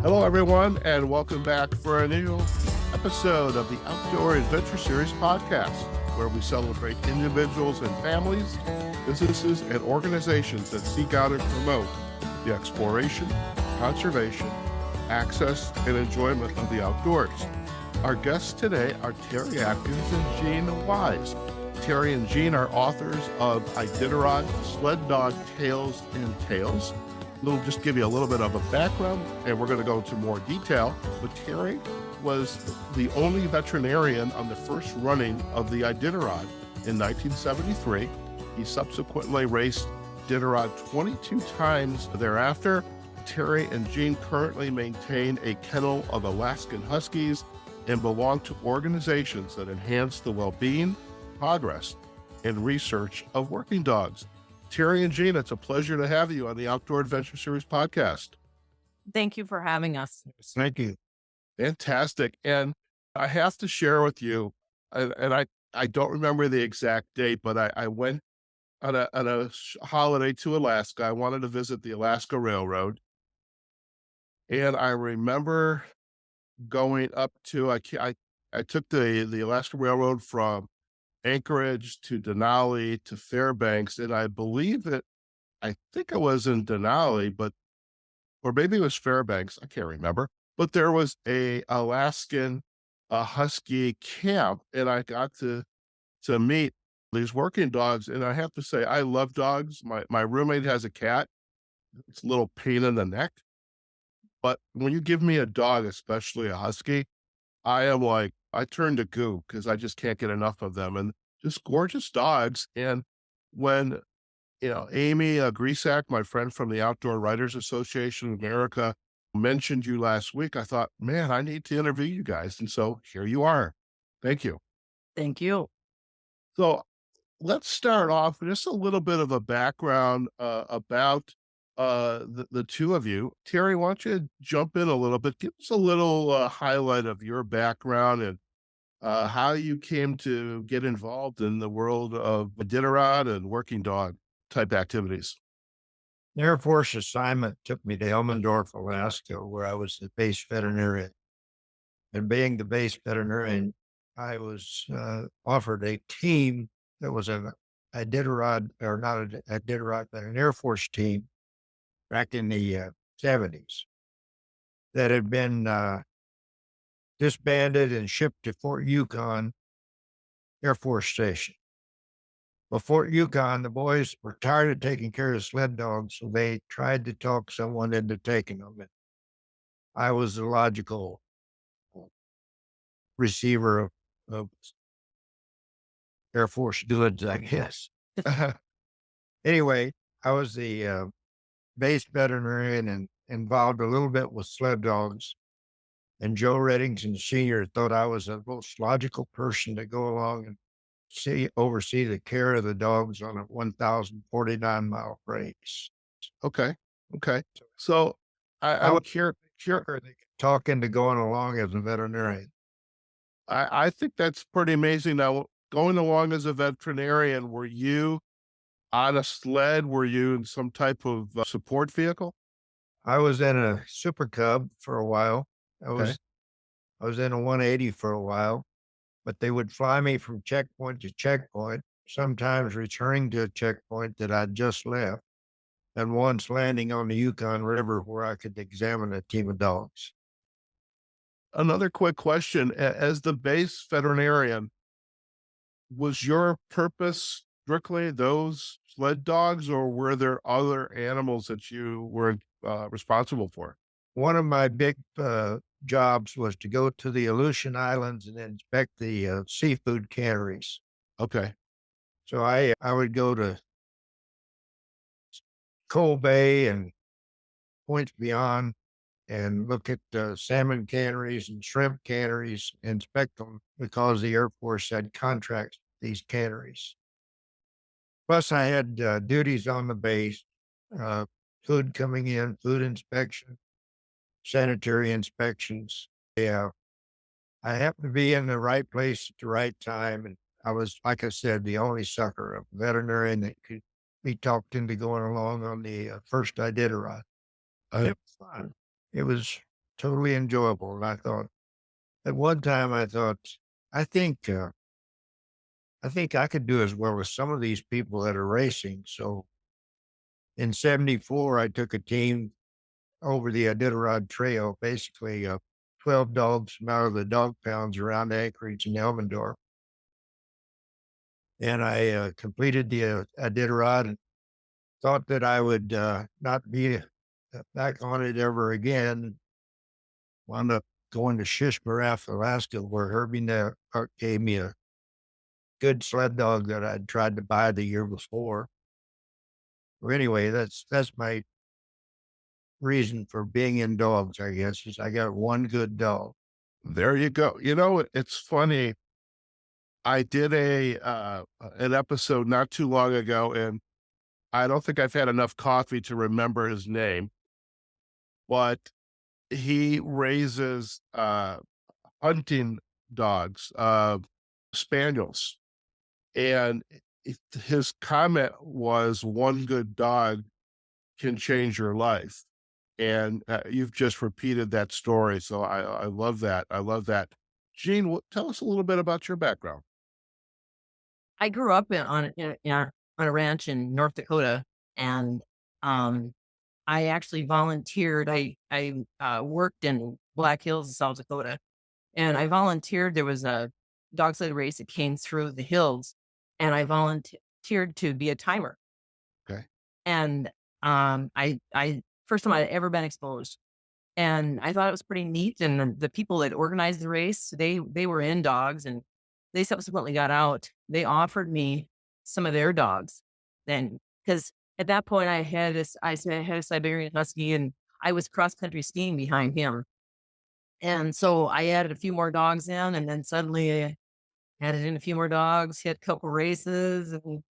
Hello, everyone, and welcome back for a new episode of the Outdoor Adventure Series podcast, where we celebrate individuals and families, businesses, and organizations that seek out and promote the exploration, conservation, access, and enjoyment of the outdoors. Our guests today are Terry Adkins and Jean Wise. Terry and Jean are authors of Iditarod Sled Dog Tales and Tales. We'll just give you a little bit of a background, and we're going to go into more detail. But Terry was the only veterinarian on the first running of the Iditarod in 1973. He subsequently raced Iditarod 22 times thereafter. Terry and Jean currently maintain a kennel of Alaskan huskies and belong to organizations that enhance the well-being, progress, and research of working dogs. Terry and Jean, it's a pleasure to have you on the Outdoor Adventure Series podcast. Thank you for having us. Thank you. Fantastic. And I have to share with you, and I don't remember the exact date, but I went on a holiday to Alaska. I wanted to visit the Alaska Railroad. And I remember going up to, I took the Alaska Railroad from Anchorage to Denali to Fairbanks, and I think it was in Denali, or maybe it was Fairbanks, I can't remember, but there was a Alaskan husky camp, and I got to meet these working dogs, and I have to say, I love dogs. My roommate has a cat. It's a little pain in the neck, but when you give me a dog, especially a husky, I turn to goo because I just can't get enough of them, and just gorgeous dogs. And when, Amy Grisak, my friend from the Outdoor Writers Association of America, mentioned you last week, I thought, man, I need to interview you guys. And so here you are. Thank you. Thank you. So let's start off with just a little bit of a background about the two of you. Terry, why don't you jump in a little bit? Give us a little highlight of your background and how you came to get involved in the world of Iditarod and working dog type activities. The Air Force assignment took me to Elmendorf, Alaska, where I was the base veterinarian. And being the base veterinarian, I was offered a team that was an Iditarod, or not an Iditarod, but an Air Force team back in the 70s that had been disbanded and shipped to Fort Yukon Air Force Station. Well, Fort Yukon, the boys were tired of taking care of sled dogs, so they tried to talk someone into taking them. And I was the logical receiver of Air Force goods, I guess. Anyway, I was the base veterinarian and involved a little bit with sled dogs. And Joe Reddington Sr. thought I was the most logical person to go along and oversee the care of the dogs on a 1,049-mile race. Okay. So I would hear they could talk into going along as a veterinarian. I think that's pretty amazing. Now, going along as a veterinarian, were you on a sled? Were you in some type of support vehicle? I was in a Super Cub for a while. I was in a 180 for a while, but they would fly me from checkpoint to checkpoint, sometimes returning to a checkpoint that I'd just left, and once landing on the Yukon River where I could examine a team of dogs. Another quick question. As the base veterinarian, was your purpose strictly those sled dogs, or were there other animals that you were responsible for? One of my big jobs was to go to the Aleutian Islands and inspect the seafood canneries. Okay. So I would go to Coal Bay and points beyond and look at salmon canneries and shrimp canneries, inspect them because the Air Force had contracts with these canneries. Plus I had duties on the base, food coming in, food inspection, sanitary inspections. Yeah. I happened to be in the right place at the right time. And I was, like I said, the only sucker, a veterinarian that could be talked into going along on the first Iditarod. It was fun. It was totally enjoyable. And I thought, at one time, I thought, I think, uh, I think I could do as well as some of these people that are racing. So in 74, I took a team over the Iditarod Trail, basically 12 dogs from out of the dog pounds around Anchorage and Elmendorf. And I completed the Iditarod and thought that I would not be back on it ever again. Wound up going to Shishmaref, Alaska, where Herbie gave me a good sled dog that I'd tried to buy the year before. Or anyway, that's my reason for being in dogs, I guess, is I got one good dog. There you go. You know, it's funny. I did an episode not too long ago, and I don't think I've had enough coffee to remember his name, but he raises hunting dogs, spaniels, and his comment was, "One good dog can change your life." And you've just repeated that story, so I love that. I love that. Gene, tell us a little bit about your background. I grew up on a ranch in North Dakota, and um, I actually volunteered. I worked in Black Hills, South Dakota, and I volunteered. There was a dog sled race that came through the hills, and I volunteered to be a timer. Okay. And I first time I'd ever been exposed, and I thought it was pretty neat. And the people that organized the race, they were in dogs, and they subsequently got out. They offered me some of their dogs, then because at that point I had a Siberian Husky, and I was cross country skiing behind him, and so I added a few more dogs in, and then suddenly I added in a few more dogs, hit a couple races, and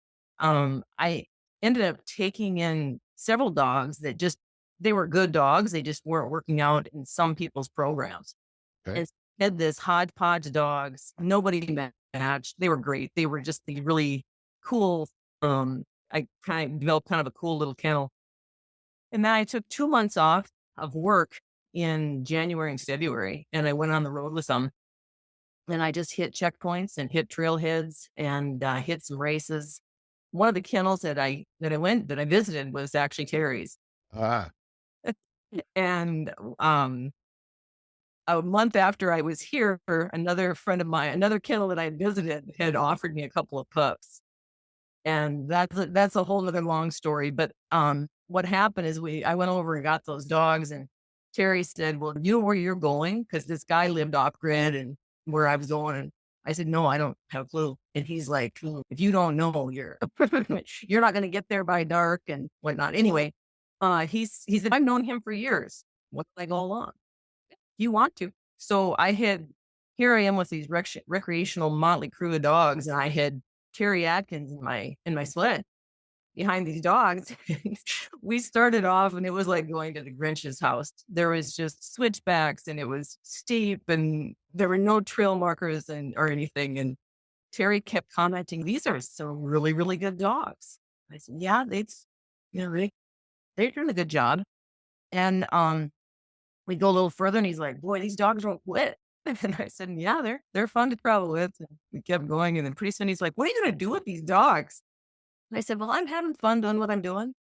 I ended up taking in several dogs that just they were good dogs. They just weren't working out in some people's programs. Okay. And had this hodgepodge of dogs. Nobody matched. They were great. They were just the really cool. I kind of developed kind of a cool little kennel. And then I took 2 months off of work in January and February, and I went on the road with them. And I just hit checkpoints and hit trailheads and hit some races. One of the kennels that I visited was actually Terry's. Ah, And a month after I was here, another friend of mine, another kennel that I visited, had offered me a couple of pups. And that's a whole nother long story. But what happened is I went over and got those dogs, and Terry said, "Well, you know where you're going?" Because this guy lived off grid and where I was going. And I said, "No, I don't have a clue." And he's like, "If you don't know, you're you're not going to get there by dark and whatnot." Anyway, he said, "I've known him for years. What did I go along? You want to?" So here I am with these recreational motley crew of dogs, and I had Terry Adkins in my sled behind these dogs. We started off, and it was like going to the Grinch's house. There was just switchbacks, and it was steep, and there were no trail markers or anything. And Terry kept commenting, "These are some really, really good dogs." I said, "Yeah, they're doing a good job." And we go a little further, and he's like, "Boy, these dogs don't quit." And I said, "Yeah, they're fun to travel with." And we kept going, and then pretty soon he's like, "What are you gonna do with these dogs?" And I said, "Well, I'm having fun doing what I'm doing." And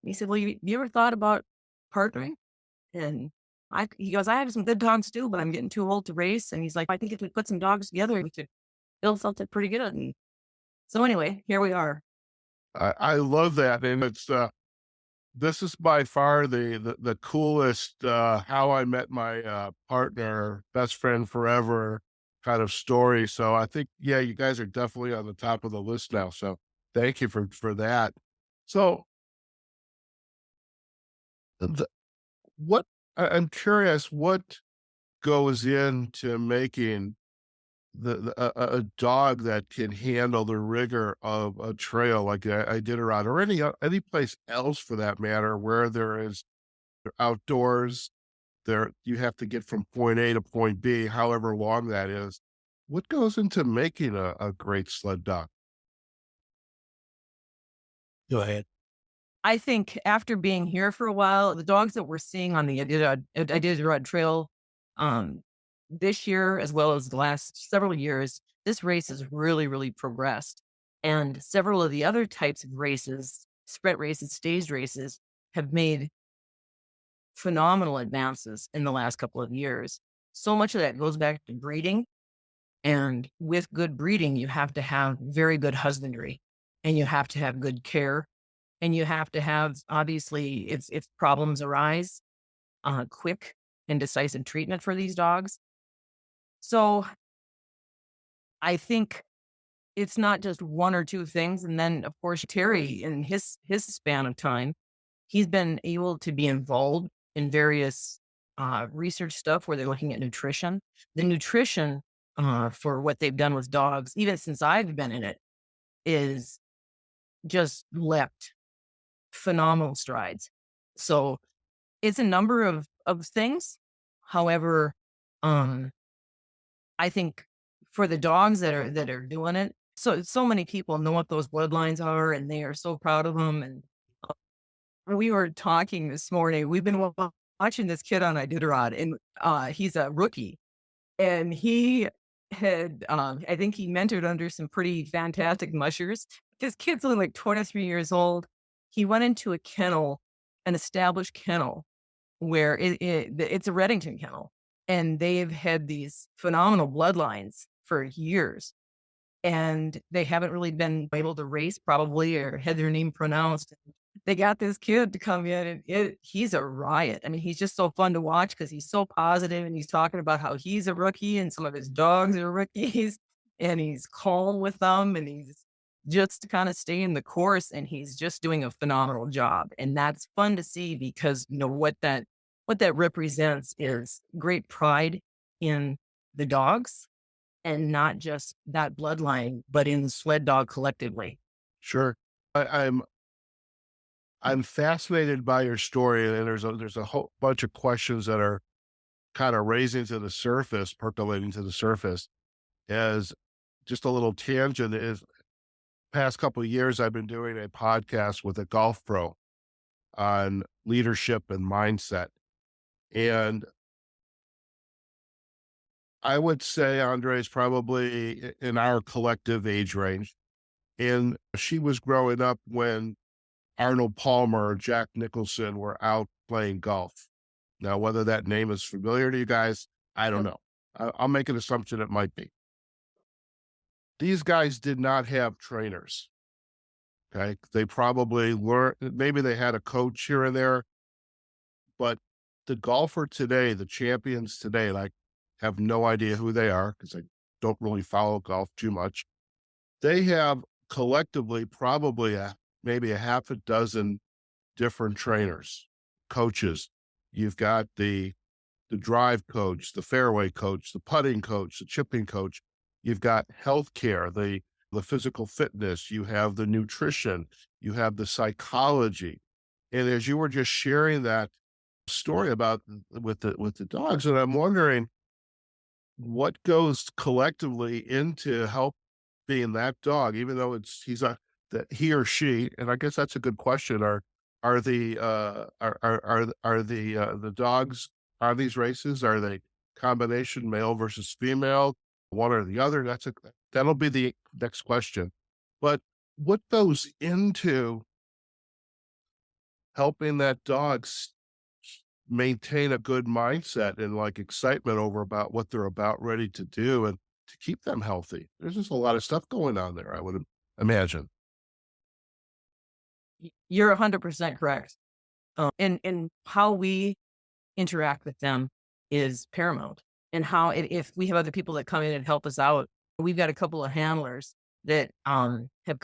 he said, "Well, you ever thought about partnering?" And he goes, "I have some good dogs too, but I'm getting too old to race." And he's like, "I think if we put some dogs together, we could build something pretty good." And so anyway, here we are. I love that, and this is by far the coolest, how I met my, partner, best friend forever kind of story, so I think, yeah, you guys are definitely on the top of the list now, so thank you for that. So, the what I'm curious, what goes into making a dog that can handle the rigor of a trail like I did around, or any place else for that matter, where there is outdoors, there you have to get from point A to point B, however long that is. What goes into making a great sled dog? Go ahead. I think after being here for a while, the dogs that we're seeing on the Iditarod Trail This year, as well as the last several years, this race has really, really progressed. And several of the other types of races, sprint races, staged races, have made phenomenal advances in the last couple of years. So much of that goes back to breeding. And with good breeding, you have to have very good husbandry and you have to have good care. And you have to have, obviously, if problems arise, quick and decisive treatment for these dogs. So I think it's not just one or two things. And then, of course, Terry, in his span of time, he's been able to be involved in various research stuff where they're looking at nutrition. The nutrition for what they've done with dogs, even since I've been in it, is just leapt phenomenal strides. So it's a number of things. However, um, I think for the dogs that are doing it, so many people know what those bloodlines are, and they are so proud of them. And we were talking this morning. We've been watching this kid on Iditarod, and he's a rookie, and he had I think he mentored under some pretty fantastic mushers. This kid's only like 23 years old. He went into a kennel, an established kennel, where it's a Reddington kennel, and they've had these phenomenal bloodlines for years, and they haven't really been able to race probably or had their name pronounced. They got this kid to come in, and he's a riot. I mean, he's just so fun to watch because he's so positive, and he's talking about how he's a rookie and some of his dogs are rookies, and he's calm with them, and he's just kind of staying the course, and he's just doing a phenomenal job. And that's fun to see because what that represents is great pride in the dogs and not just that bloodline, but in the sled dog collectively. Sure. I'm fascinated by your story, and there's a whole bunch of questions that are kind of raising to the surface, percolating to the surface. As just a little tangent is, past couple of years, I've been doing a podcast with a golf pro on leadership and mindset, and I would say Andre is probably in our collective age range. And she was growing up when Arnold Palmer or Jack Nicholson were out playing golf. Now, whether that name is familiar to you guys, I don't know. I'll make an assumption it might be. These guys did not have trainers. Okay. They probably learned, maybe they had a coach here and there, but the golfer today, the champions today, like, have no idea who they are because I don't really follow golf too much. They have collectively probably maybe a half a dozen different trainers, coaches. You've got the drive coach, the fairway coach, the putting coach, the chipping coach. You've got healthcare, the physical fitness. You have the nutrition. You have the psychology. And as you were just sharing that story about with the dogs, and I'm wondering what goes collectively into helping that dog, even though he's a that he or she, and I guess that's a good question. Are the the dogs on these races, are they combination male versus female, one or the other? That'll be the next question. But what goes into helping that dog maintain a good mindset and like excitement over about what they're about ready to do and to keep them healthy? There's just a lot of stuff going on there, I would imagine. You're 100% correct. And how we interact with them is paramount. And how if we have other people that come in and help us out, we've got a couple of handlers that have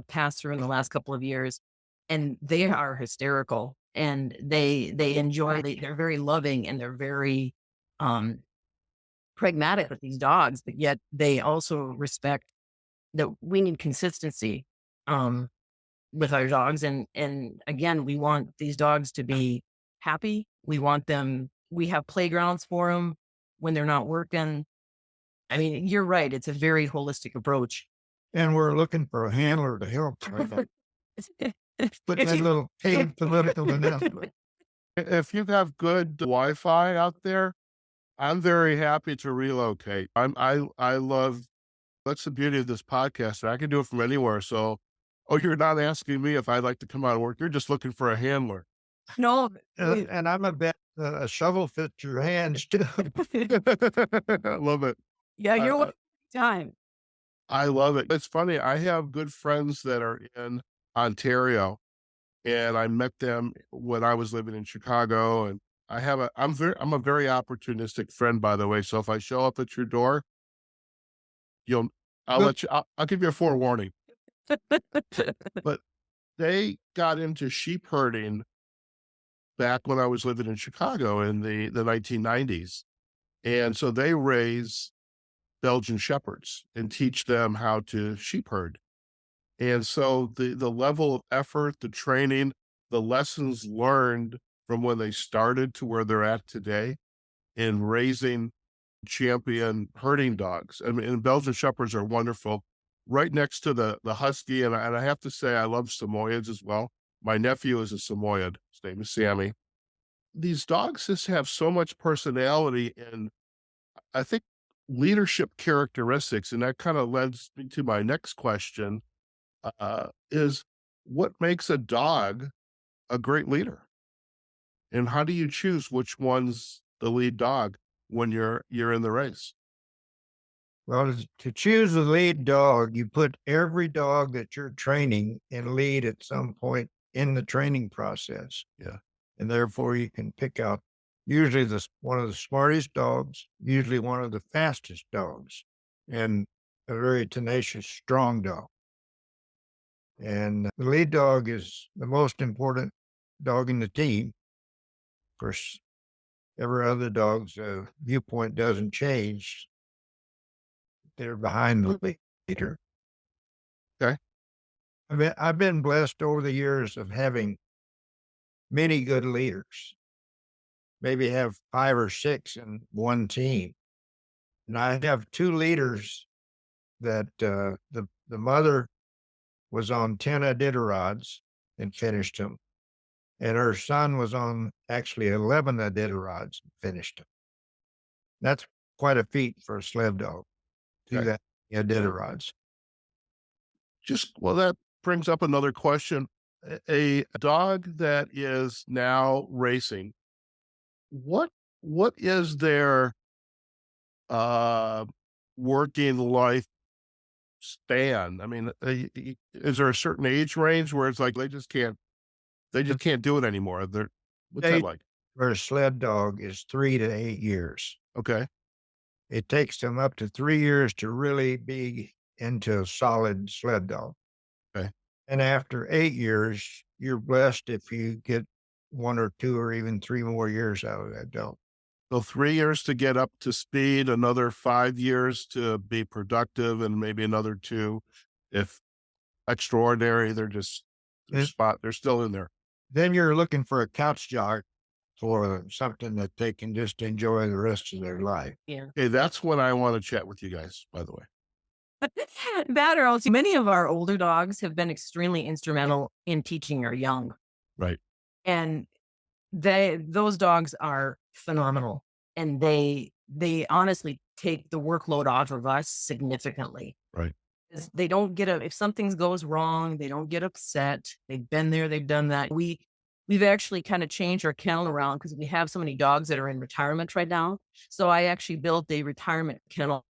passed through in the last couple of years, and they are hysterical, and they enjoy. They're very loving, and they're very pragmatic with these dogs, but yet they also respect that we need consistency with our dogs. And again, we want these dogs to be happy. We have playgrounds for them when they're not working. I mean, you're right. It's a very holistic approach. And we're looking for a handler to help. Put If that you- little paid political announcement. If you have good Wi-Fi out there, I'm very happy to relocate. I love that's the beauty of this podcast. I can do it from anywhere. So, oh, you're not asking me if I'd like to come out and work. You're just looking for a handler. No, And I'm a bet a shovel fits your hands too. I love it. yeah, I, you're I, wasting time. I love it. It's funny. I have good friends that are in Ontario, and I met them when I was living in Chicago. And I'm a very opportunistic friend, by the way. So if I show up at your door, you'll, Good. I'll give you a forewarning. But they got into sheep herding back when I was living in Chicago in the 1990s. And so they raise Belgian shepherds and teach them how to sheep herd. And so the level of effort, the training, the lessons learned from when they started to where they're at today in raising champion herding dogs. I mean, and Belgian shepherds are wonderful. Right next to the husky, and I have to say I love Samoyeds as well. My nephew is a Samoyed. His name is Sammy. These dogs just have so much personality and I think leadership characteristics, and that kind of leads me to my next question, is what makes a dog a great leader? And how do you choose which one's the lead dog when you're in the race? Well, to choose a lead dog, you put every dog that you're training in lead at some point in the training process. Yeah. And therefore you can pick out usually one of the smartest dogs, usually one of the fastest dogs, and a very tenacious, strong dog. And the lead dog is the most important dog in the team. Of course, every other dog's viewpoint doesn't change. They're behind the leader. Okay. I've been blessed over the years of having many good leaders, maybe have 5 or 6 in one team. And I have 2 leaders that the mother was on 10 Iditarods and finished them. And her son was on actually 11 Iditarods and finished them. That's quite a feat for a sled dog, do Okay. that Iditarods. Well, that brings up another question. A dog that is now racing, what is their uh working life span? I mean, is there a certain age range where it's like they just can't do it anymore? What's that Stage like? for a sled dog is 3 to 8 years. Okay. It takes them up to 3 years to really be into a solid sled dog. Okay. And after 8 years, you're blessed if you get 1 or 2 or even 3 more years out of that dog. So 3 years to get up to speed, another 5 years to be productive, and maybe another two if extraordinary. And They're still in there. then you're looking for a couch jog for something that they can just enjoy the rest of their life. Yeah. Okay, that's when I want to chat with you guys, by the way. That or else many of our older dogs have been extremely instrumental in teaching our young. Right. And those dogs are phenomenal. And they honestly take the workload off of us significantly. Right. They don't if something goes wrong, they don't get upset. They've been there, they've done that. We've actually kind of changed our kennel around because we have so many dogs that are in retirement right now. So I actually built a retirement kennel.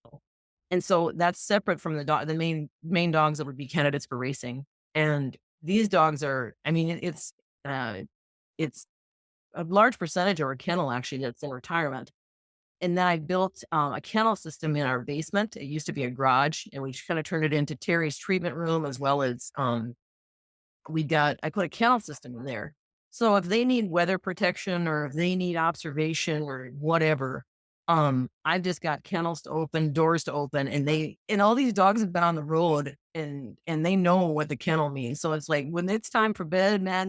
And so that's separate from the main dogs that would be candidates for racing. And these dogs are, I mean, it's a large percentage of our kennel actually that's in retirement. And then I built a kennel system in our basement. It used to be a garage, and we kind of turned it into Terry's treatment room, as well as I put a kennel system in there. So if they need weather protection or if they need observation or whatever, I've just got kennels to open, doors to open, and all these dogs have been on the road and they know what the kennel means. So it's like when it's time for bed, man,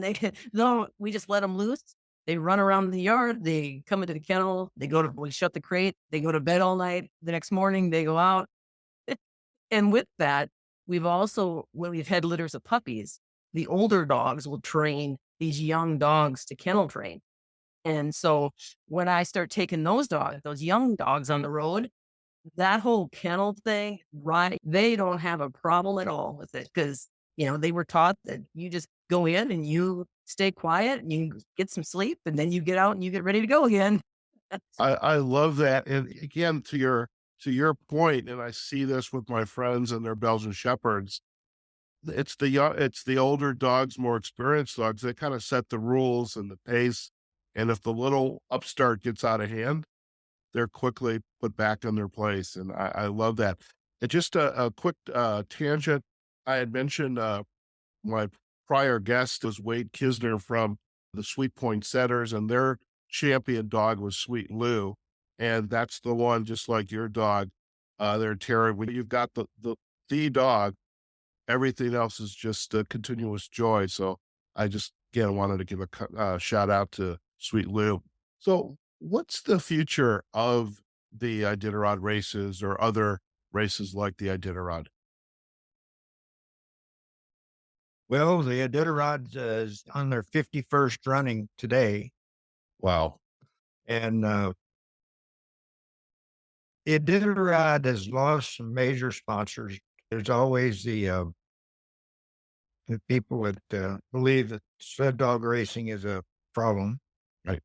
we just let them loose. They run around the yard, they come into the kennel, we shut the crate, they go to bed all night. The next morning they go out. And with that, when we've had litters of puppies, the older dogs will train these young dogs to kennel train. And so when I start taking those dogs, those young dogs on the road, that whole kennel thing, right? They don't have a problem at all with it because, they were taught that you just go in and you stay quiet and you get some sleep and then you get out and you get ready to go again. I love that, and again, to your point, and I see this with my friends and their Belgian shepherds. It's the older dogs, more experienced dogs. They kind of set the rules and the pace, and if the little upstart gets out of hand, they're quickly put back in their place, and I love that. And just a quick tangent. I had mentioned my prior guest was Wade Kisner from the Sweet Point Setters, and their champion dog was Sweet Lou, and that's the one just like your dog. They're terrier. When you've got the dog, everything else is just a continuous joy. So I just again wanted to give a shout out to Sweet Lou. So what's the future of the Iditarod races or other races like the Iditarod? Well, the Iditarod is on their 51st running today, Wow. and Iditarod has lost some major sponsors. There's always the people that believe that sled dog racing is a problem, Right.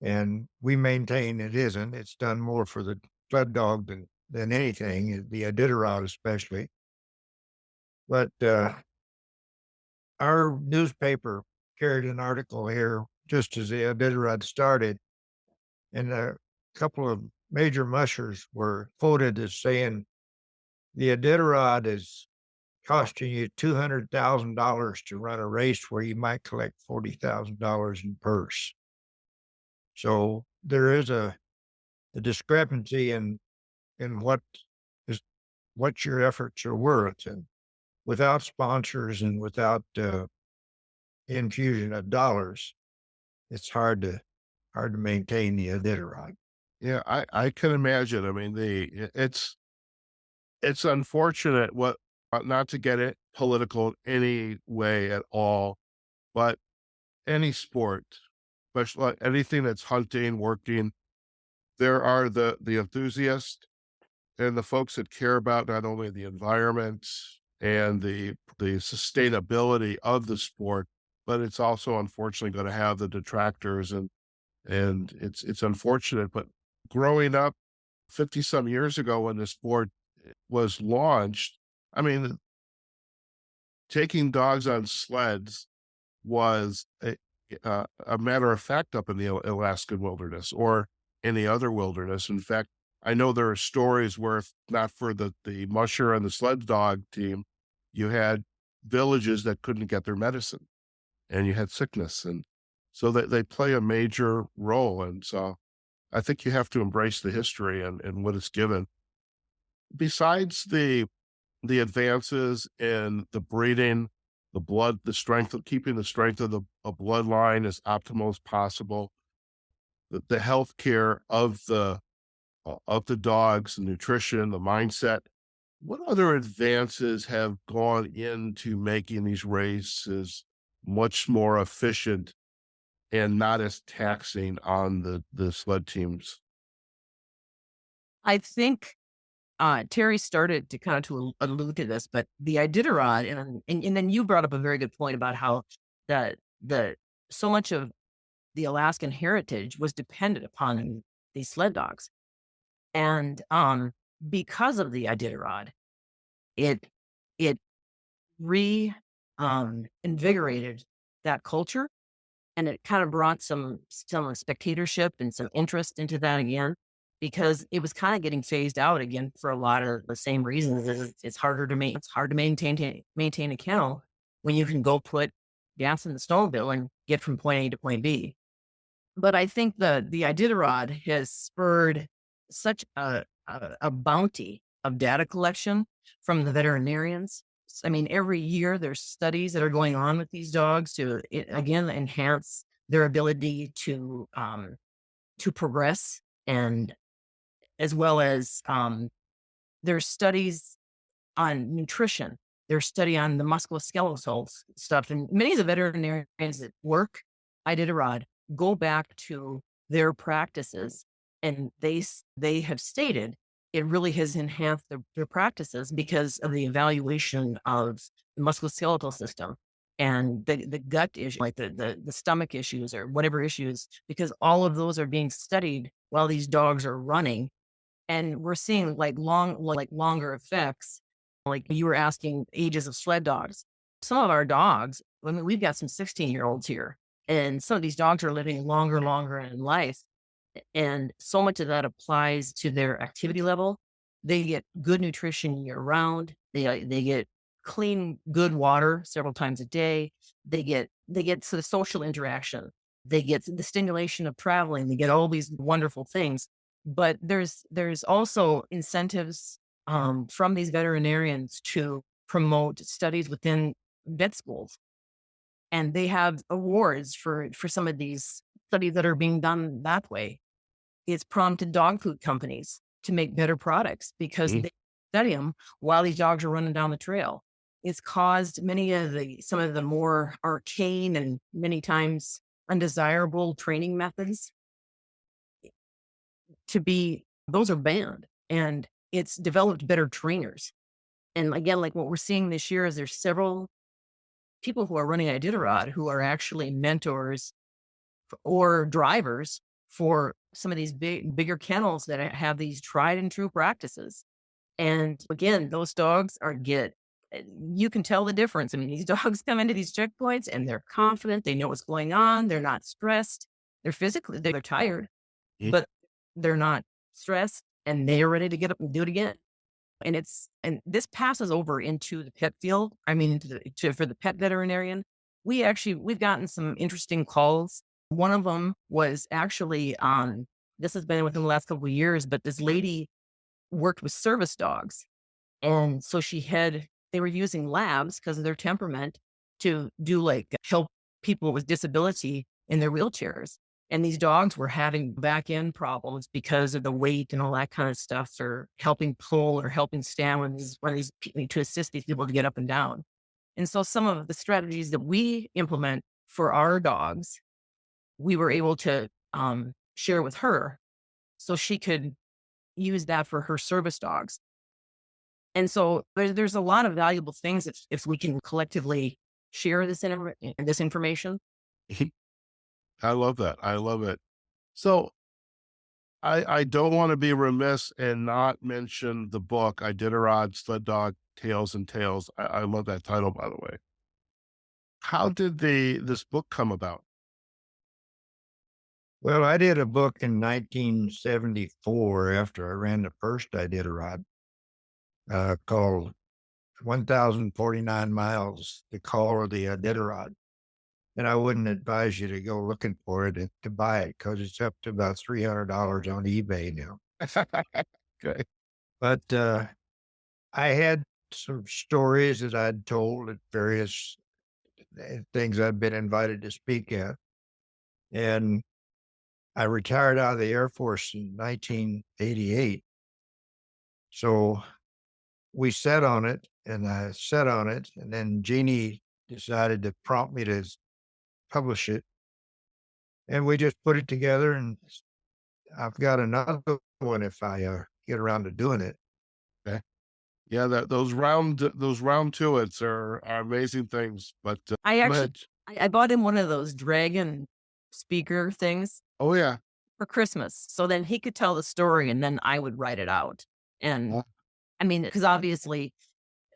and we maintain it isn't. It's done more for the sled dog than anything, the Iditarod especially. But our newspaper carried an article here just as the Iditarod started, and a couple of major mushers were quoted as saying the Iditarod is costing you $200,000 to run a race where you might collect $40,000 in purse. So there is a discrepancy in is what your efforts are worth, and without sponsors and without infusion of dollars, it's hard to maintain the Iditarod. Yeah, I can imagine. I mean, it's unfortunate what not to get it political in any way at all, but any sport, especially like anything that's hunting, working, there are the enthusiasts and the folks that care about not only the environment and the sustainability of the sport, but it's also unfortunately going to have the detractors and it's unfortunate. But growing up 50 some years ago when the sport was launched, I mean, taking dogs on sleds was a matter of fact up in the Alaskan wilderness or any other wilderness. In fact, I know there are stories where if not for the musher and the sled dog team, you had villages that couldn't get their medicine and you had sickness. And so they play a major role. And so I think you have to embrace the history and what it's given. Besides the advances in the breeding, the blood, the strength of keeping the strength of the a bloodline as optimal as possible, the health care of the dogs, the nutrition, the mindset. What other advances have gone into making these races much more efficient and not as taxing on the sled teams? I think Terry started to kind of to allude to this, but the Iditarod, and then you brought up a very good point about how the the so much of the Alaskan heritage was dependent upon these sled dogs, and because of the Iditarod, it it re invigorated that culture, and it kind of brought some spectatorship and some interest into that again, because it was kind of getting phased out again for a lot of the same reasons. It's harder to it's hard to maintain a kennel when you can go put gas in the snowmobile and get from point A to point B. But I think the Iditarod has spurred such a bounty of data collection from the veterinarians. I mean, every year there's studies that are going on with these dogs to again enhance their ability to progress, and as well as there's studies on nutrition. There's study on the musculoskeletal stuff, and many of the veterinarians that work Iditarod go back to their practices, and they have stated it really has enhanced their practices because of the evaluation of the musculoskeletal system and the gut issue, like the stomach issues or whatever issues, because all of those are being studied while these dogs are running, and we're seeing like longer effects. Like you were asking ages of sled dogs. Some of our dogs, I mean, we've got some 16-year-olds here, and some of these dogs are living longer in life. And so much of that applies to their activity level. They get good nutrition year round. They get clean, good water several times a day. They get sort of social interaction. They get the stimulation of traveling. They get all these wonderful things. But there's also incentives from these veterinarians to promote studies within vet schools, and they have awards for some of these studies that are being done that way. It's prompted dog food companies to make better products because Mhm. they study them while these dogs are running down the trail. It's caused some of the more arcane and many times undesirable training methods to be those are banned, and it's developed better trainers. And again, like what we're seeing this year is there's several people who are running Iditarod who are actually mentors or drivers for some of these bigger kennels that have these tried and true practices. And again, those dogs you can tell the difference. I mean, these dogs come into these checkpoints and they're confident, they know what's going on, they're not stressed, they're tired, Mhm. but they're not stressed and they're ready to get up and do it again. And this passes over into the pet field. I mean, for the pet veterinarian, we've gotten some interesting calls. One of them was actually on. This has been within the last couple of years, but this lady worked with service dogs, and so they were using labs because of their temperament to do like help people with disability in their wheelchairs. And these dogs were having back end problems because of the weight and all that kind of stuff, or helping pull or helping stand to assist these people to get up and down. And so some of the strategies that we implement for our dogs, we were able to share with her so she could use that for her service dogs. And so there's a lot of valuable things if we can collectively share this information. I love that. I love it. So I don't want to be remiss and not mention the book Iditarod Sled Dog Tales and Tales. I love that title, by the way. How did this book come about? Well, I did a book in 1974 after I ran the first Iditarod, called 1,049 Miles, The Call of the Iditarod. And I wouldn't advise you to go looking for it to buy it because it's up to about $300 on eBay now. Okay. But I had some stories that I'd told at various things I've been invited to speak at. And I retired out of the Air Force in 1988. So we sat on it and I sat on it. And then Jeannie decided to prompt me to publish it. And we just put it together. And I've got another one if I get around to doing it. Okay. Yeah, those round tuits are amazing things. But I go actually ahead. I bought him one of those dragon speaker things Oh yeah. for Christmas, so then he could tell the story and then I would write it out. And I mean, because obviously,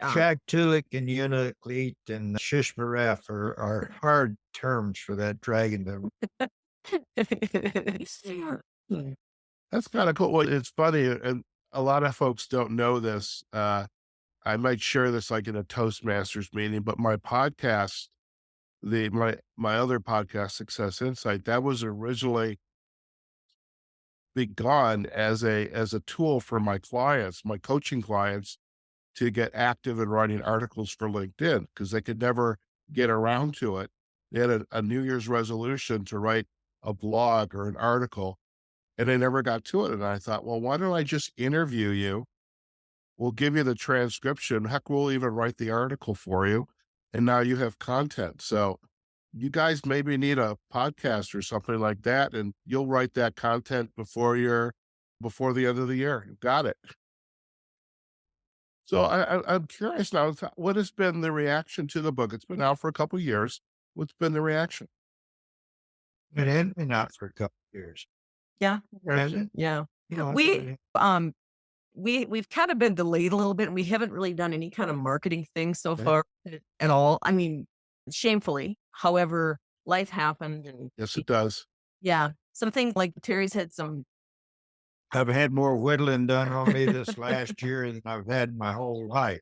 um, Shaktoolik and Unalakleet and Shishmaref are hard terms for that dragon. That's kind of cool. Well, it's funny, and a lot of folks don't know this. I might share this like in a Toastmasters meeting, but my podcast, my other podcast, Success Insight, that was originally begun as a tool for my clients, my coaching clients, to get active in writing articles for LinkedIn because they could never get around to it. They had a New Year's resolution to write a blog or an article, and they never got to it. And I thought, well, why don't I just interview you? We'll give you the transcription. Heck, we'll even write the article for you. And now you have content. So you guys maybe need a podcast or something like that, and you'll write that content before the end of the year. You got it. So I'm curious now, what has been the reaction to the book? It's been out for a couple years. What's been the reaction? It had been out for a couple of years. Yeah. Has it? Yeah. You know, We, we've kind of been delayed a little bit, and we haven't really done any kind of marketing thing so yeah. far at all. I mean, shamefully. However, life happened, and Yes, it does. yeah, something like Terry's had some. I've had more whittling done on me this last year than I've had my whole life.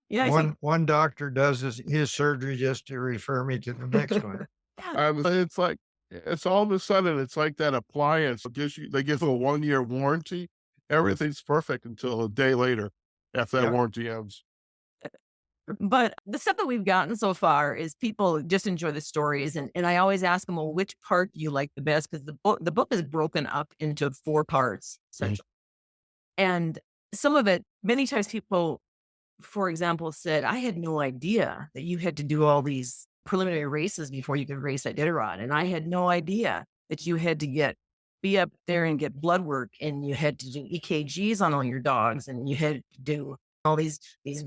Yeah, One doctor does his surgery just to refer me to the next one. yeah, It's like it's all of a sudden it's like that appliance they give a 1-year warranty. Everything's perfect until a day later after that Yeah. warranty ends. but the stuff that we've gotten so far is people just enjoy the stories, and I always ask them, well, which part do you like the best? Because the book is broken up into 4 parts, essentially, and some of it, many times people, for example, said, I had no idea that you had to do all these preliminary races before you could race at Iditarod. And I had no idea that you had to be up there and get blood work, and you had to do EKGs on all your dogs, and you had to do all these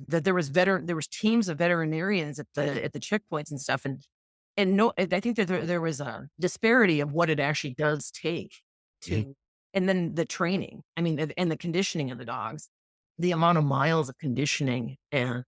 that there was teams of veterinarians at the checkpoints and stuff. And no, I think that there was a disparity of what it actually does take to, and then the training, I mean, and the conditioning of the dogs, the amount of miles of conditioning and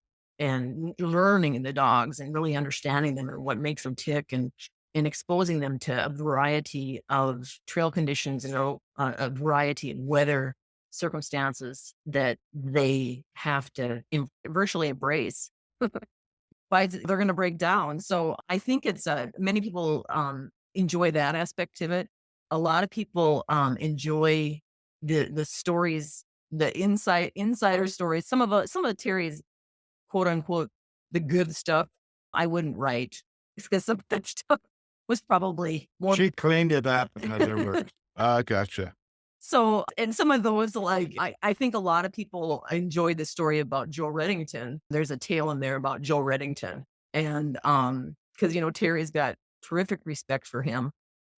learning the dogs and really understanding them and what makes them tick, and exposing them to a variety of trail conditions and a variety of weather circumstances that they have to virtually embrace. Why they're going to break down. So I think it's many people enjoy that aspect of it. A lot of people enjoy the stories, the insider stories. Some of Terry's quote unquote the good stuff I wouldn't write, because some of that stuff was probably more. She cleaned it up, in other words. Gotcha. So, and some of those, like, I think a lot of people enjoyed the story about Joe Reddington. There's a tale in there about Joe Reddington. And, cause Terry's got terrific respect for him.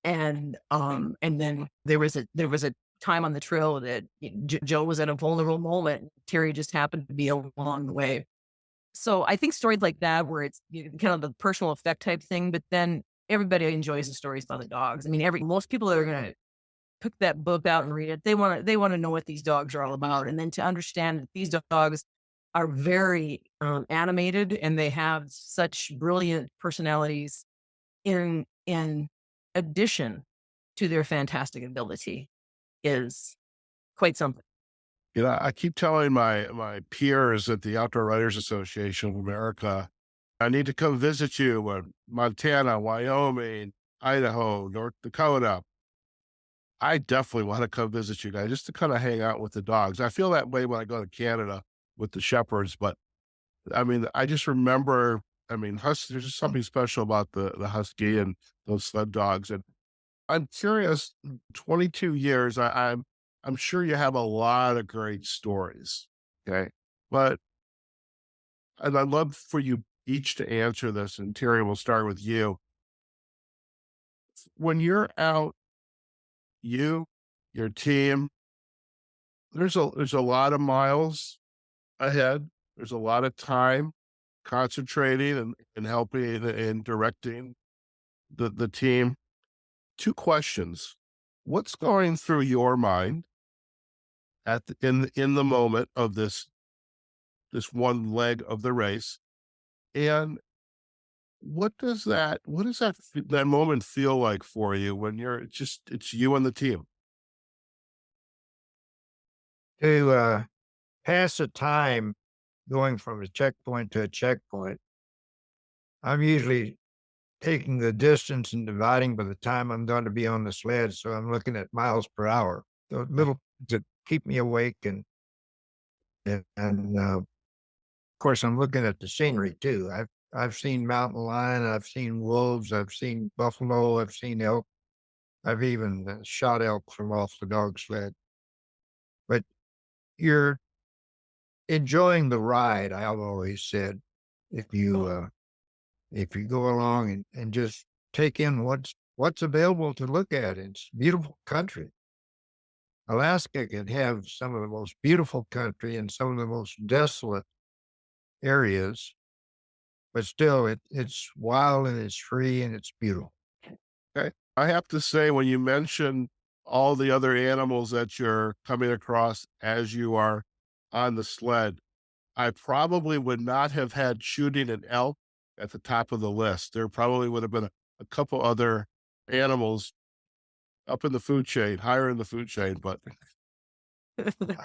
And then there was a time on the trail that Joe was at a vulnerable moment. Terry just happened to be along the way. So I think stories like that, where it's kind of the personal effect type thing, but then everybody enjoys the stories about the dogs. I mean, most people that are going to pick that book out and read it, they want to know what these dogs are all about, and then to understand that these dogs are very animated, and they have such brilliant personalities in addition to their fantastic ability, is quite something. I keep telling my peers at the Outdoor Writers Association of America, I need to come visit you in Montana, Wyoming, Idaho, North Dakota. I definitely want to come visit you guys just to kind of hang out with the dogs. I feel that way when I go to Canada with the shepherds, but I mean, I just remember, I mean, there's just something special about the husky and those sled dogs. And I'm curious, 22 years, I'm sure you have a lot of great stories. Okay. And I'd love for you each to answer this. And Terry, we'll start with you. When you're out, your team, there's a lot of miles ahead. There's a lot of time concentrating and helping and directing the team. 2 questions. What's going through your mind in the moment of this one leg of the race? And that moment feel like for you when it's you and the team? To pass the time going from a checkpoint to a checkpoint, I'm usually taking the distance and dividing by the time I'm going to be on the sled. So I'm looking at miles per hour, so little to keep me awake. And of course, I'm looking at the scenery too. I've seen mountain lion, I've seen wolves, I've seen buffalo, I've seen elk. I've even shot elk from off the dog sled. But you're enjoying the ride, I've always said. If you if you go along and just take in what's available to look at. It's beautiful country. Alaska can have some of the most beautiful country and some of the most desolate areas, but still it's wild and it's free and it's beautiful. Okay. I have to say, when you mention all the other animals that you're coming across as you are on the sled, I probably would not have had shooting an elk at the top of the list. There probably would have been a couple other animals up in the food chain, higher in the food chain, but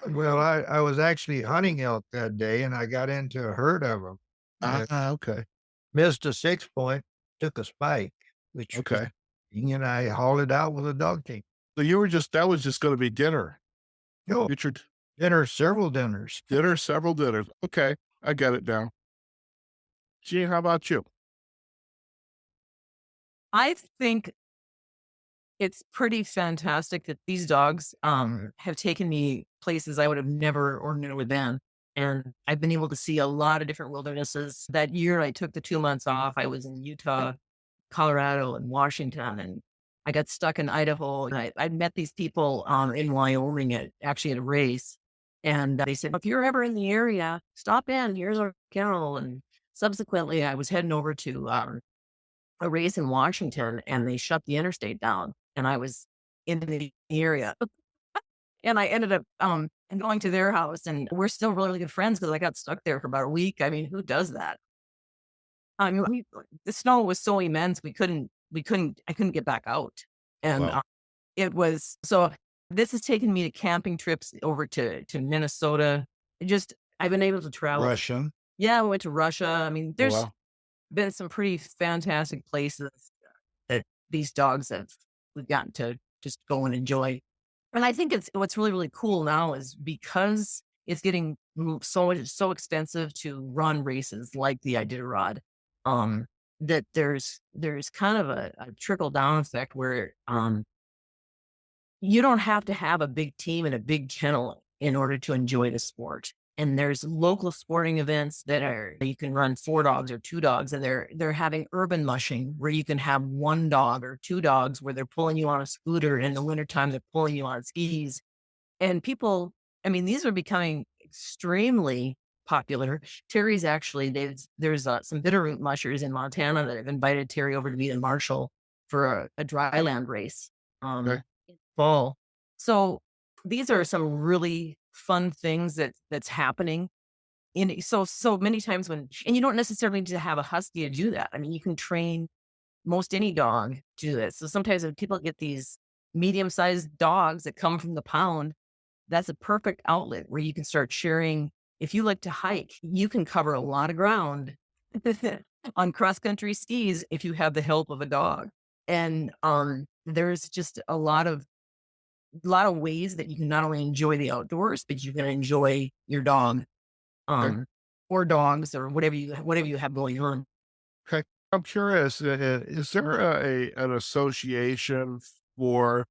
Well, I was actually hunting elk that day and I got into a herd of them and okay. missed a 6 point, took a spike, which was, Okay. and I hauled it out with a dog team. So you were just that was just gonna be dinner. No, Future dinner, several dinners. dinner, several dinners. Okay, I get it now. Gene, how about you? I think it's pretty fantastic that these dogs, have taken me places I would have never ordinarily been, and I've been able to see a lot of different wildernesses. That year I took the 2 months off, I was in Utah, Colorado, and Washington, and I got stuck in Idaho, and I met these people, in Wyoming at a race, and they said, "If you're ever in the area, stop in, here's our kennel," and subsequently, I was heading over to, a race in Washington, and they shut the interstate down, and I was in the area. And I ended up, and going to their house, and we're still really good friends because I got stuck there for about a week. I mean, who does that? I mean, the snow was so immense, I couldn't get back out. And, Well, it was so this has taken me to camping trips over to Minnesota. I've been able to travel. Russian. Yeah, I went to Russia. I mean, oh, there's well. been some pretty fantastic places that these dogs have we've gotten to just go and enjoy. And I think it's what's really, really cool now is because it's getting so expensive to run races like the Iditarod, um, that there's kind of a trickle down effect where you don't have to have a big team and a big kennel in order to enjoy the sport. And there's local sporting events that are you can run 4 dogs or 2 dogs, and they're having urban mushing where you can have 1 dog or 2 dogs where they're pulling you on a scooter, and in the wintertime, they're pulling you on skis. And people, I mean, these are becoming extremely popular. Terry's actually there's, some Bitterroot mushers in Montana that have invited Terry over to be the marshal for a dryland race, Okay. in fall. So, these are some really fun things that's happening so many times when and you don't necessarily need to have a husky to do that. I mean, you can train most any dog to do this. So sometimes when people get these medium-sized dogs that come from the pound, that's a perfect outlet where you can start sharing. If you like to hike, you can cover a lot of ground on cross-country skis if you have the help of a dog. And, there's just a lot of ways that you can not only enjoy the outdoors, but you can enjoy your dog, Okay. um, or dogs or whatever you have going on. Okay. I'm curious, is there an association for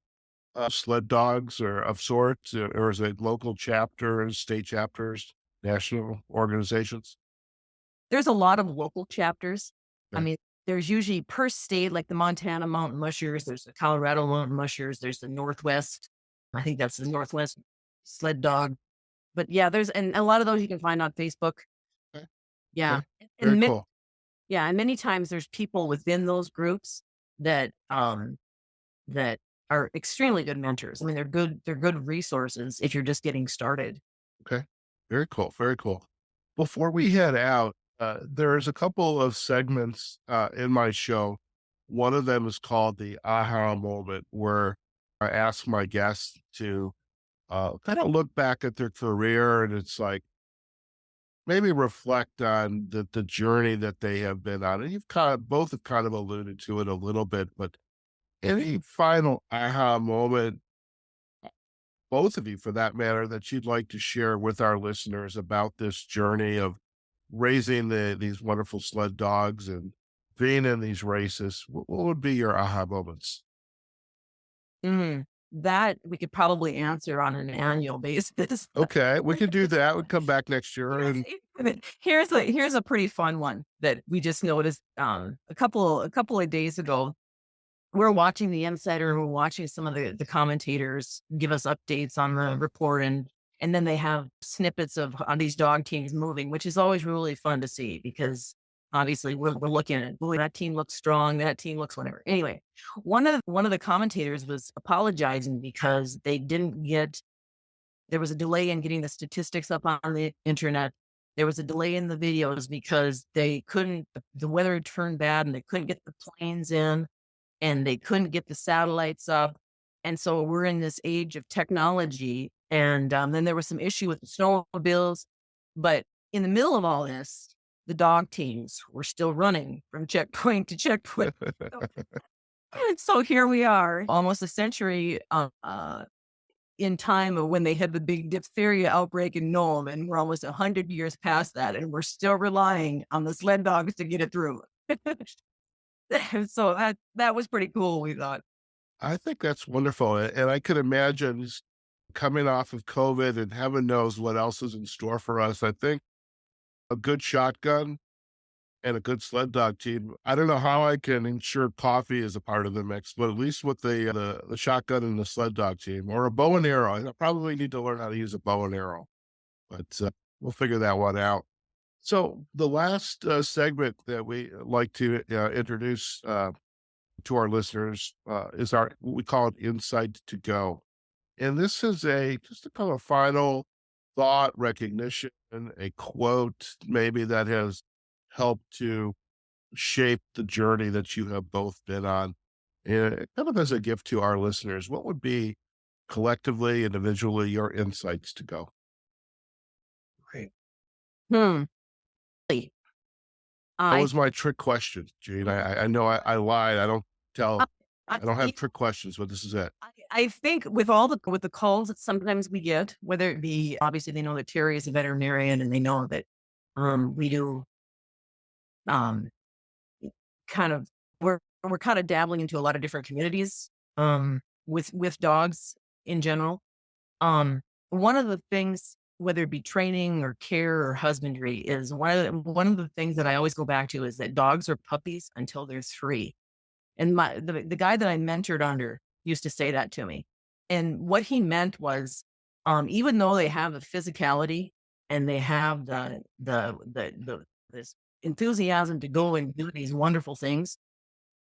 sled dogs or of sorts, or is it local chapters, state chapters, national organizations? There's a lot of local chapters. I Okay. mean, there's usually per state, like the Montana Mountain Mushers, there's the Colorado Mountain Mushers, there's the Northwest. I think that's the Northwest Sled Dog. But yeah, there's and a lot of those you can find on Facebook. Okay. Yeah. Okay. Very And cool. yeah, and many times there's people within those groups that that are extremely good mentors. I mean, they're good resources if you're just getting started. Okay. Very cool. Very cool. Before we head out, there's a couple of segments in my show. One of them is called the aha moment, where I ask my guests to kind of look back at their career, and it's like maybe reflect on the journey that they have been on. And you've kind of both have kind of alluded to it a little bit, but any final aha moment, both of you for that matter, that you'd like to share with our listeners about this journey of raising these wonderful sled dogs and being in these races? What would be your aha moments? that we could probably answer on an annual basis. Okay, we can do that. We come back next year Here's and here's a pretty fun one that we just noticed, a couple of days ago. We're watching the Insider, we're watching some of the commentators give us updates on the report, and then they have snippets of on these dog teams moving, which is always really fun to see because obviously we're looking at, "Boy, that team looks strong, that team looks whatever." Anyway, one of the commentators was apologizing because they didn't get there was a delay in getting the statistics up on the internet. There was a delay in the videos because they couldn't the weather had turned bad and they couldn't get the planes in and they couldn't get the satellites up. And so we're in this age of technology. And then there was some issue with the snowmobiles. But in the middle of all this, the dog teams were still running from checkpoint to checkpoint. So here we are, almost a century in time of when they had the big diphtheria outbreak in Nome, and we're almost 100 years past that, and we're still relying on the sled dogs to get it through. So that was pretty cool, we thought. I think that's wonderful. And I could imagine coming off of COVID and heaven knows what else is in store for us. I think a good shotgun and a good sled dog team. I don't know how I can ensure coffee is a part of the mix, but at least with the shotgun and the sled dog team or a bow and arrow, I probably need to learn how to use a bow and arrow, but we'll figure that one out. So the last segment that we like to introduce to our listeners is our what we call it Insight to Go, and this is a just a kind of final thought, recognition, a quote maybe that has helped to shape the journey that you have both been on, and kind of as a gift to our listeners. What would be collectively, individually, your insights to go? Right. Hmm. That I was my trick question, Gene. I know I lied. I I don't have trick questions, but this is it. I think with all with the calls that sometimes we get, whether it be obviously they know that Terry is a veterinarian and they know that we do um kind of we're kind of dabbling into a lot of different communities with dogs in general. One of the things, whether it be training or care or husbandry, is one of the things that I always go back to is that dogs are puppies until they're 3. And the guy that I mentored under used to say that to me. And what he meant was, even though they have the physicality and they have the this enthusiasm to go and do these wonderful things,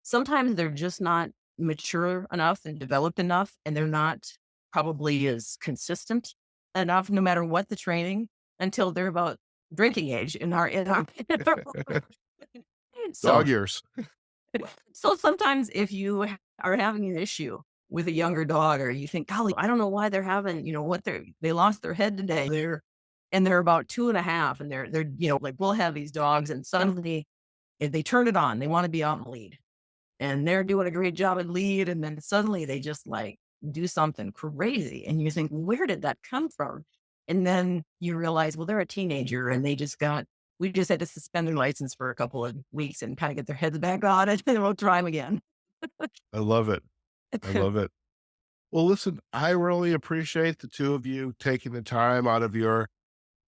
sometimes they're just not mature enough and developed enough, and they're not probably as consistent enough, no matter what the training, until they're about drinking age so Dog ears. so sometimes if you are having an issue with a younger dog, or you think, golly, I don't know why they're having, they lost their head today. They're about 2.5 and they're, like we'll have these dogs and suddenly if they turn it on, they want to be out in the lead and they're doing a great job at lead. And then suddenly they just like do something crazy. And you think, where did that come from? And then you realize, well, they're a teenager and we just had to suspend their license for a couple of weeks and kind of get their heads back on it, and we'll try them again. I love it. I love it. Well, listen, I really appreciate the two of you taking the time out of your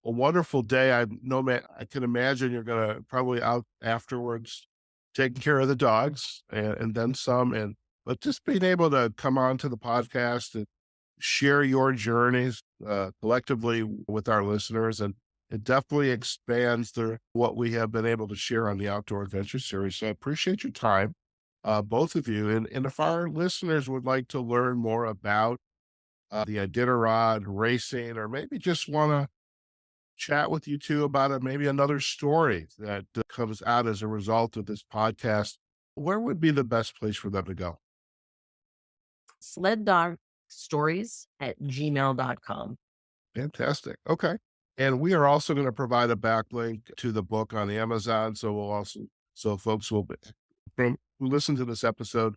a wonderful day. I know, man, I can imagine you're gonna probably out afterwards taking care of the dogs and then some. But just being able to come on to the podcast and share your journeys collectively with our listeners, and it definitely expands what we have been able to share on the Outdoor Adventure Series. So I appreciate your time, both of you. And if our listeners would like to learn more about the Iditarod racing, or maybe just want to chat with you two about it, maybe another story that comes out as a result of this podcast, where would be the best place for them to go? Sleddogstories@gmail.com. Fantastic. Okay. And we are also going to provide a backlink to the book on the Amazon. So folks will from who listen to this episode,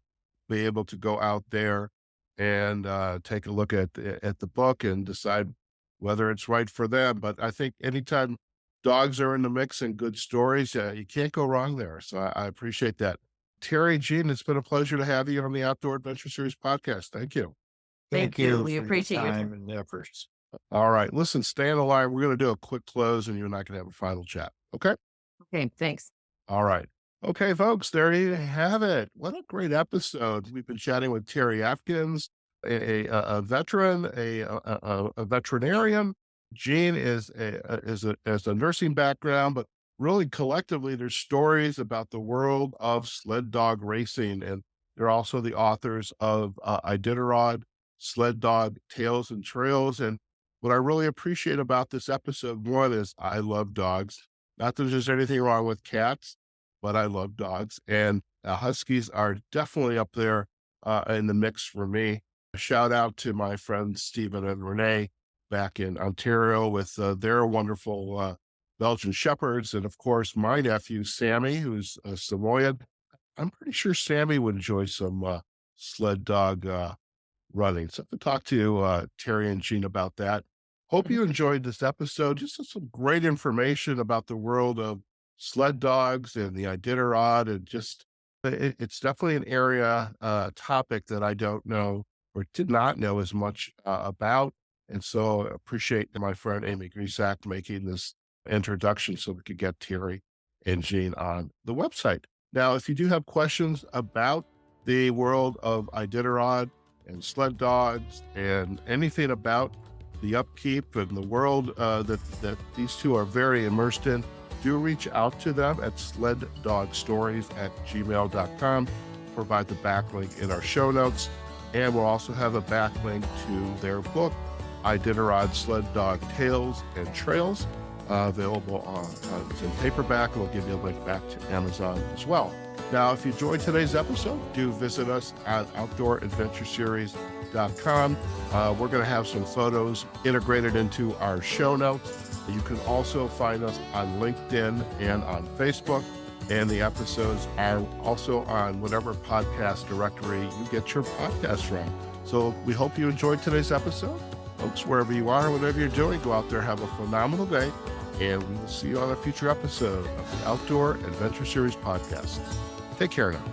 be able to go out there and take a look at the book and decide whether it's right for them. But I think anytime dogs are in the mix and good stories, you can't go wrong there. So I appreciate that. Terry, Jean, it's been a pleasure to have you on the Outdoor Adventure Series podcast. Thank you. Thank you. you We for your appreciate your time and efforts. All right. Listen, stay on the line. We're going to do a quick close and you and I can have a final chat. Okay. Okay, thanks. All right. Okay, folks, there you have it. What a great episode. We've been chatting with Terry Atkins, a veteran, a veterinarian. Jean is a nursing background, but really collectively, there's stories about the world of sled dog racing. And they're also the authors of Iditarod Sled Dog Tales and Trails. And what I really appreciate about this episode, one is I love dogs. Not that there's anything wrong with cats, but I love dogs. And huskies are definitely up there in the mix for me. A shout out to my friends Stephen and Renee back in Ontario with their wonderful Belgian shepherds. And of course, my nephew, Sammy, who's a Samoyed. I'm pretty sure Sammy would enjoy some sled dog running. So I have to talk to Terry and Jean about that. Hope you enjoyed this episode. Just some great information about the world of sled dogs and the Iditarod, and just it's definitely an area topic that I don't know or did not know as much about. And so I appreciate my friend Amy Grisak making this introduction so we could get Terry and Jean on the website. Now, if you do have questions about the world of Iditarod and sled dogs and anything about the upkeep and the world that these two are very immersed in, do reach out to them at sleddogstories@gmail.com. Provide the backlink in our show notes. And we'll also have a backlink to their book, Iditarod Sled Dog Tales and Trails, available it's in paperback. We'll give you a link back to Amazon as well. Now, if you enjoyed today's episode, do visit us at outdooradventureseries.com. We're going to have some photos integrated into our show notes. You can also find us on LinkedIn and on Facebook. And the episodes are also on whatever podcast directory you get your podcast from. So we hope you enjoyed today's episode. Folks, wherever you are, whatever you're doing, go out there, have a phenomenal day. And we will see you on a future episode of the Outdoor Adventure Series podcast. Take care now.